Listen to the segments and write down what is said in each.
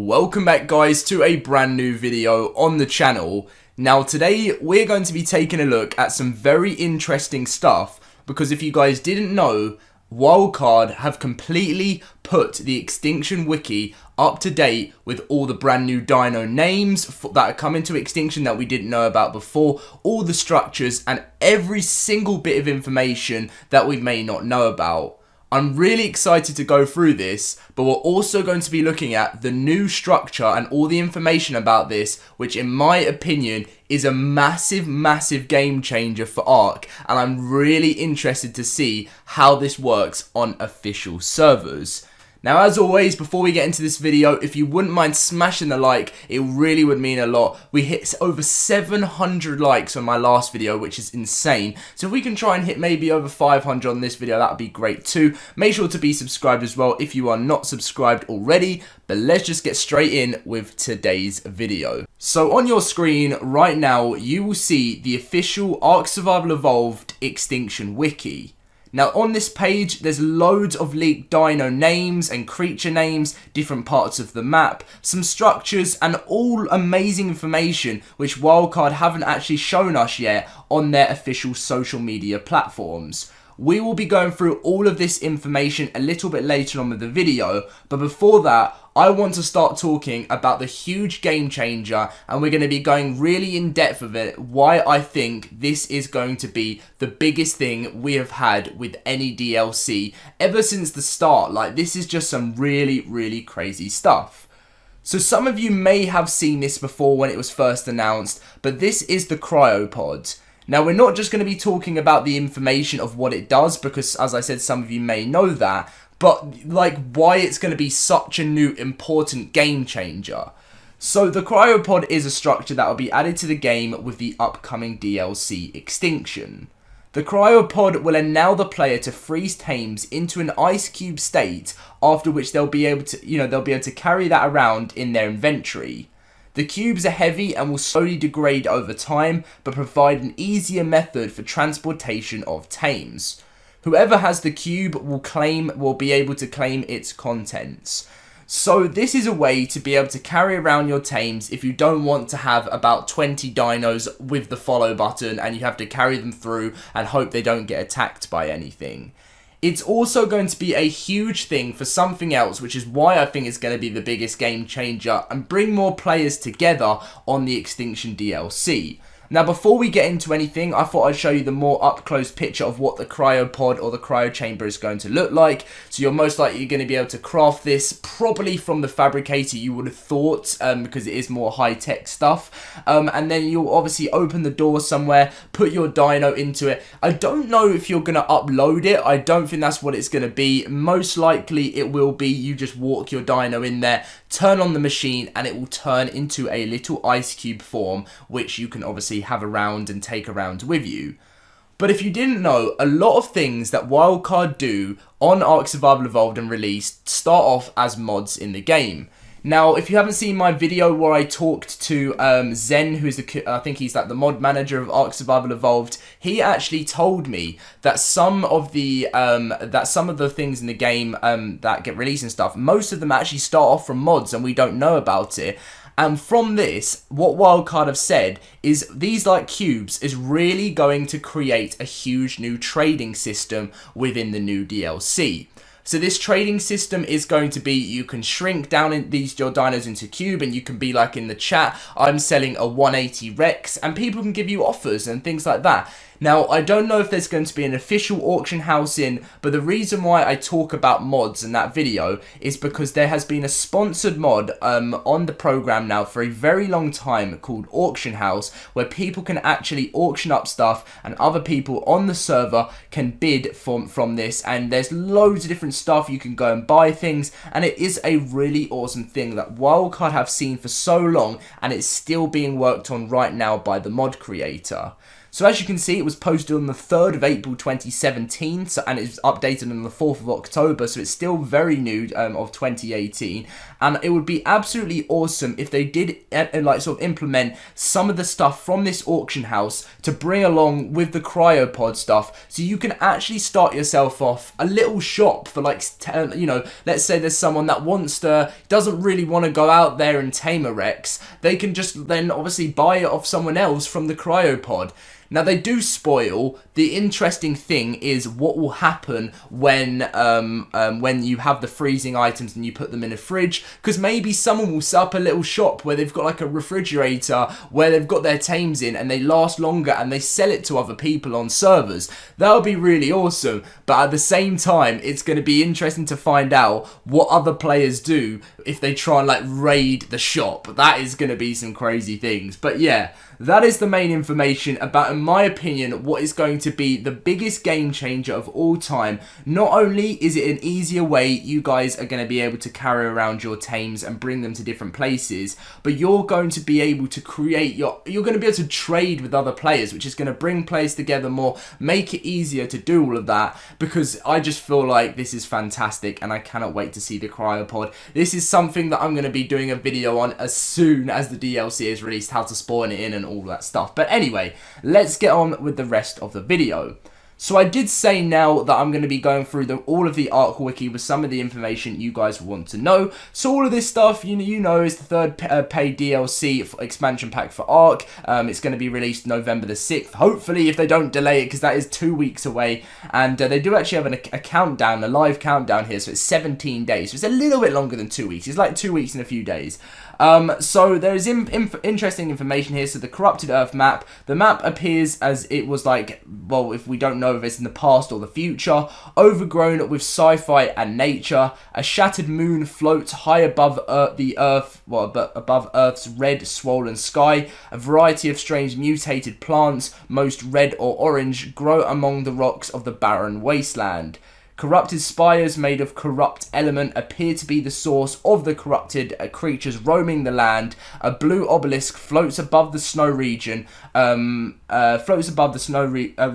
Welcome back guys to a brand new video on the channel. Now today we're going to be taking a look at some very interesting stuff because if you guys didn't know, Wildcard have completely put the Extinction Wiki up to date with all the brand new dino names that are coming to Extinction that we didn't know about before, all the structures and every single bit of information that we may not know about. I'm really excited to go through this, but we're also going to be looking at the new structure and all the information about this, which in my opinion is a massive game changer for Ark, and I'm really interested to see how this works on official servers. Now as always, before we get into this video, if you wouldn't mind smashing the like, it really would mean a lot. We hit over 700 likes on my last video, which is insane. So if we can try and hit maybe over 500 on this video, that would be great too. Make sure to be subscribed as well if you are not subscribed already. But let's just get straight in with today's video. So on your screen right now, you will see the official Ark Survival Evolved Extinction Wiki. Now on this page, there's loads of leaked dino names and creature names, different parts of the map, some structures and all amazing information which Wildcard haven't actually shown us yet on their official social media platforms. We will be going through all of this information a little bit later on with the video, but before that, I want to start talking about the huge game changer, and we're going to be going really in depth with it, why I think this is going to be the biggest thing we have had with any DLC ever since the start. Like, this is just some really crazy stuff. So some of you may have seen this before when it was first announced, but this is the Cryopod. Now, we're not just going to be talking about the information of what it does, because as I said, some of you may know that, but like why it's going to be such a new important game changer. So the Cryopod is a structure that will be added to the game with the upcoming DLC Extinction. The Cryopod will allow the player to freeze tames into an ice cube state, after which they'll be able to carry that around in their inventory. The cubes are heavy and will slowly degrade over time, but provide an easier method for transportation of tames. Whoever has the cube will be able to claim its contents. So this is a way to be able to carry around your tames if you don't want to have about 20 dinos with the follow button and you have to carry them through and hope they don't get attacked by anything. It's also going to be a huge thing for something else, which is why I think it's going to be the biggest game changer and bring more players together on the Extinction DLC. Now before we get into anything, I thought I'd show you the more up-close picture of what the Cryopod or the cryo chamber is going to look like. So you're most likely going to be able to craft this probably from the fabricator, you would have thought, because it is more high-tech stuff. And then you'll obviously open the door somewhere, put your dino into it. I don't know if you're going to upload it. I don't think that's what it's going to be. Most likely it will be you just walk your dino in there, turn on the machine, and it will turn into a little ice cube form, which you can obviously have around and take around with you. But if you didn't know, a lot of things that Wildcard do on Ark Survival Evolved and released start off as mods in the game. Now, if you haven't seen my video where I talked to Zen, who is I think he's like the mod manager of Ark Survival Evolved, he actually told me that some of the things in the game that get released and stuff, most of them actually start off from mods and we don't know about it. And from this, what Wildcard have said is these like cubes is really going to create a huge new trading system within the new DLC. So this trading system is going to be, you can shrink down your dinos into cube and you can be like in the chat, I'm selling a 180 Rex, and people can give you offers and things like that. Now, I don't know if there's going to be an official auction house in, but the reason why I talk about mods in that video is because there has been a sponsored mod on the program now for a very long time called Auction House, where people can actually auction up stuff and other people on the server can bid from this, and there's loads of different stuff, you can go and buy things, and it is a really awesome thing that Wildcard have seen for so long, and it's still being worked on right now by the mod creator. So as you can see, it was posted on the 3rd of April 2017, and it's updated on the 4th of October, so it's still very new, of 2018. And it would be absolutely awesome if they did like sort of implement some of the stuff from this auction house to bring along with the Cryopod stuff, so you can actually start yourself off a little shop for like, you know, let's say there's someone that doesn't really want to go out there and tame a Rex. They can just then obviously buy it off someone else from the Cryopod. Now, they do spoil. The interesting thing is what will happen when you have the freezing items and you put them in a fridge, because maybe someone will set up a little shop where they've got like a refrigerator where they've got their tames in and they last longer and they sell it to other people on servers. That would be really awesome, but at the same time, it's going to be interesting to find out what other players do if they try and like raid the shop. That is going to be some crazy things. But yeah, that is the main information about, in my opinion, what is going to be the biggest game changer of all time. Not only is it an easier way you guys are going to be able to carry around your tames and bring them to different places, but you're going to be able to you're going to be able to trade with other players, which is going to bring players together more, make it easier to do all of that, because I just feel like this is fantastic and I cannot wait to see the Cryopod. This is something that I'm going to be doing a video on as soon as the DLC is released, how to spawn it in and all that stuff. But anyway, let's get on with the rest of the video. So I did say now that I'm going to be going through all of the Ark Wiki with some of the information you guys want to know. So all of this stuff, you know, is the third paid DLC expansion pack for Ark. It's going to be released November the 6th, hopefully, if they don't delay it, because that is 2 weeks away. And they do actually have a countdown, a live countdown here, so it's 17 days. So it's a little bit longer than 2 weeks. It's like 2 weeks and a few days. So there's interesting information here. So the Corrupted Earth map. The map appears as it was like, well, if we don't know if it's in the past or the future, overgrown with sci-fi and nature. A shattered moon floats high above the Earth, above Earth's red swollen sky. A variety of strange mutated plants, most red or orange, grow among the rocks of the barren wasteland. Corrupted spires made of corrupt element appear to be the source of the corrupted creatures roaming the land. A blue obelisk floats above the snow region,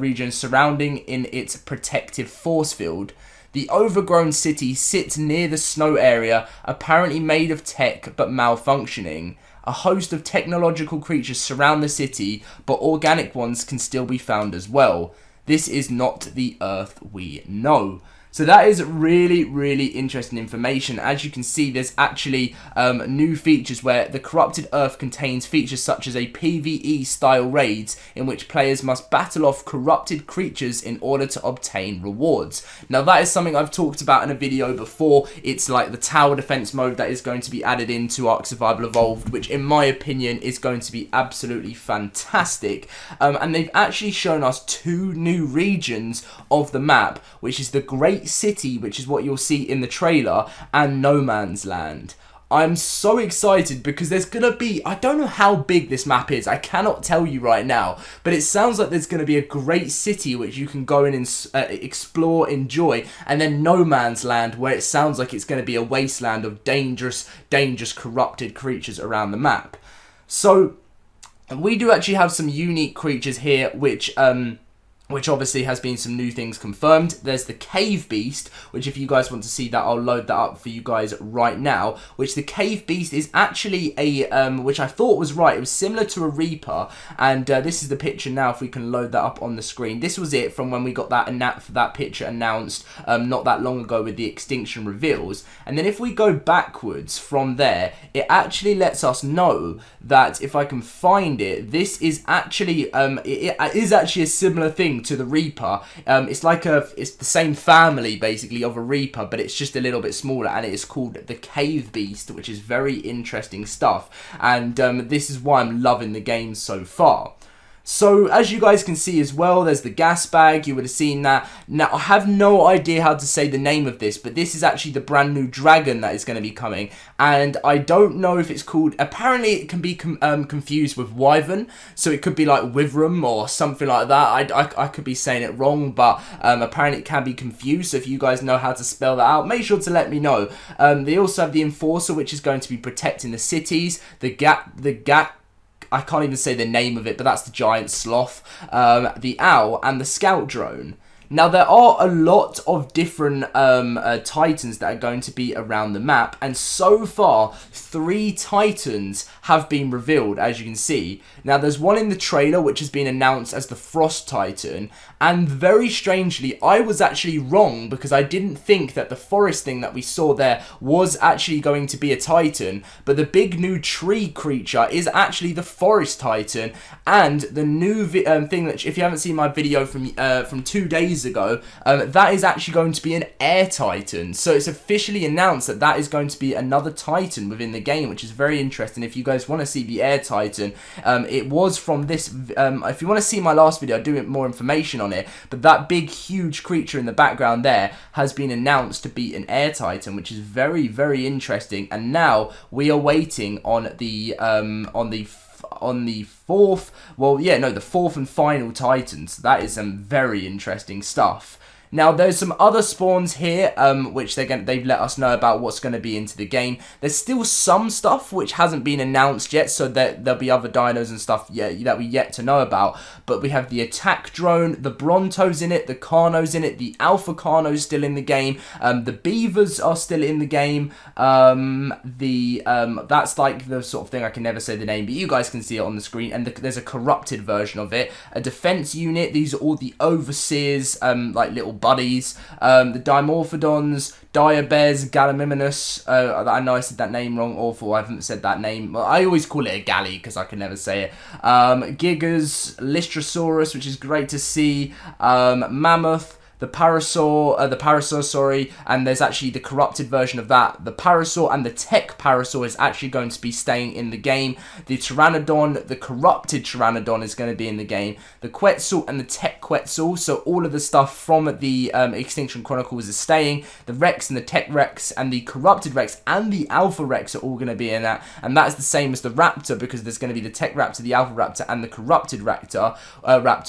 region surrounding in its protective force field. The overgrown city sits near the snow area, apparently made of tech but malfunctioning. A host of technological creatures surround the city, but organic ones can still be found as well. This is not the Earth we know. So that is really, really interesting information. As you can see, there's actually new features where the Corrupted Earth contains features such as a PvE style raids in which players must battle off corrupted creatures in order to obtain rewards. Now that is something I've talked about in a video before. It's like the tower defense mode that is going to be added into Ark Survival Evolved, which in my opinion is going to be absolutely fantastic. And they've actually shown us 2 new regions of the map, which is the Great City, which is what you'll see in the trailer, and No Man's Land. I'm so excited because there's going to be, I don't know how big this map is, I cannot tell you right now, but it sounds like there's going to be a great city which you can go in and explore, enjoy, and then No Man's Land, where it sounds like it's going to be a wasteland of dangerous, corrupted creatures around the map. So we do actually have some unique creatures here, which obviously has been some new things confirmed. There's the Cave Beast, which if you guys want to see that, I'll load that up for you guys right now, which the Cave Beast is actually a, which I thought was right, it was similar to a Reaper, and this is the picture now, if we can load that up on the screen. This was it from when we got that picture announced not that long ago with the Extinction reveals, and then if we go backwards from there, it actually lets us know that, if I can find it, this is actually, it is actually a similar thing to the Reaper. It's the same family basically of a Reaper, but it's just a little bit smaller, and it is called the Cave Beast, which is very interesting stuff, and this is why I'm loving the game so far. So, as you guys can see as well, there's the gas bag, you would have seen that. Now, I have no idea how to say the name of this, but this is actually the brand new dragon that is going to be coming, and I don't know if it's called, apparently it can be confused with Wyvern, so it could be like Withram or something like that. I could be saying it wrong, but apparently it can be confused, so if you guys know how to spell that out, make sure to let me know. They also have the Enforcer, which is going to be protecting the cities, I can't even say the name of it, but that's the giant sloth, the owl, and the scout drone. Now, there are a lot of different titans that are going to be around the map, and so far, 3 titans have been revealed, as you can see. Now, there's one in the trailer, which has been announced as the Frost Titan, and very strangely, I was actually wrong, because I didn't think that the forest thing that we saw there was actually going to be a titan, but the big new tree creature is actually the Forest Titan, and the new thing that, if you haven't seen my video from 2 days ago, that is actually going to be an air titan. So it's officially announced that that is going to be another titan within the game, which is very interesting. If you guys want to see the air titan, it was from this, if you want to see my last video, I do more information on it, but that big huge creature in the background there has been announced to be an air titan, which is very, very interesting. And now we are waiting on the fourth, well, yeah, no, the fourth and final titans. That is some very interesting stuff. Now, there's some other spawns here, which they've let us know about what's going to be into the game. There's still some stuff which hasn't been announced yet, so there'll be other dinos and stuff that we yet to know about. But we have the attack drone, the Bronto's in it, the Carno's in it, the Alpha Carno's still in the game, the Beavers are still in the game. That's like the sort of thing, I can never say the name, but you guys can see it on the screen. And there's a corrupted version of it, a defense unit. These are all the overseers, like little buddies, the Dimorphodons, Diabears, Gallimimus, I know I said that name wrong, awful, I haven't said that name, well, I always call it a galley because I can never say it, Gigas, Lystrosaurus, which is great to see, Mammoth, the Parasaur, sorry, and there's actually the corrupted version of that. The Parasaur and the Tech Parasaur is actually going to be staying in the game. The Pteranodon, the corrupted Pteranodon is going to be in the game. The Quetzal and the Tech Quetzal, so all of the stuff from the Extinction Chronicles is staying. The Rex and the Tech Rex and the corrupted Rex and the Alpha Rex are all going to be in that, and that's the same as the Raptor, because there's going to be the Tech Raptor, the Alpha Raptor, and the corrupted Raptor.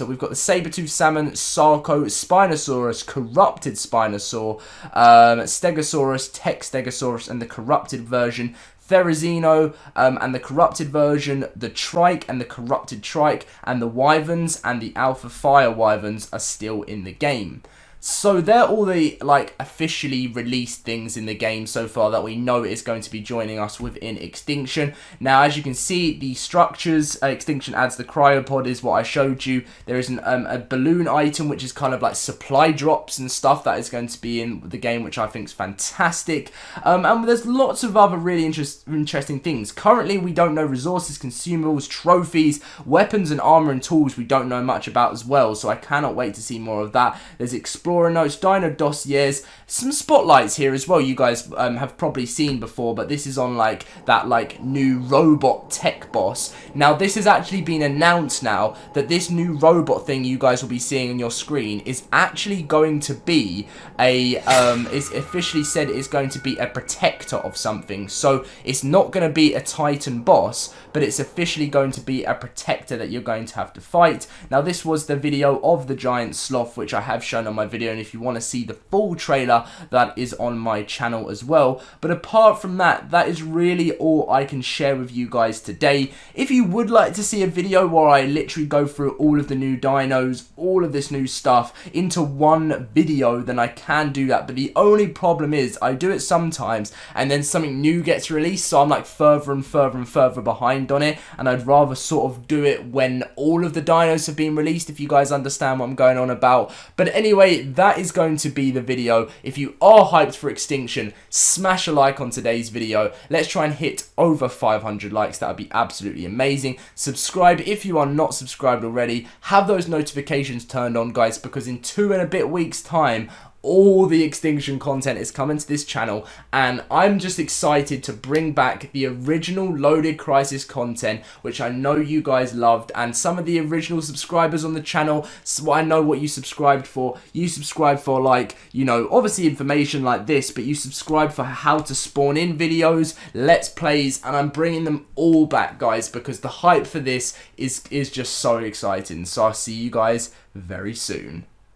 We've got the Saber-Tooth Salmon, Sarco, Spinosaurus, corrupted Spinosaur, Stegosaurus, Tech Stegosaurus, and the corrupted version, Therizino, and the corrupted version, the Trike and the corrupted Trike, and the Wyverns and the Alpha Fire Wyverns are still in the game. So they're all the, like, officially released things in the game so far that we know is going to be joining us within Extinction. Now, as you can see, the structures, Extinction adds the Cryopod is what I showed you. There is a balloon item, which is kind of like supply drops and stuff that is going to be in the game, which I think is fantastic. And there's lots of other really interesting things. Currently, we don't know resources, consumables, trophies, weapons and armor and tools we don't know much about as well, so I cannot wait to see more of that. There's Explorer Notes, Dino Dossiers, some spotlights here as well you guys have probably seen before, but this is on like that new robot tech boss. Now this has actually been announced now that this new robot thing you guys will be seeing on your screen is actually going to be it's officially said it's going to be a protector of something. So it's not going to be a Titan boss, but it's officially going to be a protector that you're going to have to fight. Now this was the video of the giant sloth, which I have shown on my video, and if you want to see the full trailer, that is on my channel as well. But apart from that, that is really all I can share with you guys today. If you would like to see a video where I literally go through all of the new dinos, all of this new stuff into one video, then I can do that. But the only problem is I do it sometimes and then something new gets released, so I'm like further and further and further behind on it, and I'd rather sort of do it when all of the dinos have been released, if you guys understand what I'm going on about. But anyway, that is going to be the video. If you are hyped for Extinction, smash a like on today's video. Let's try and hit over 500 likes. That would be absolutely amazing. Subscribe if you are not subscribed already. Have those notifications turned on, guys, because in 2 and a bit weeks time, all the Extinction content is coming to this channel, and I'm just excited to bring back the original Loaded Crisis content, which I know you guys loved, and some of the original subscribers on the channel, so I know what you subscribed for. You subscribed for, like, you know, obviously information like this, but you subscribed for how to spawn in videos, let's plays, and I'm bringing them all back, guys, because the hype for this is just so exciting. So I'll see you guys very soon.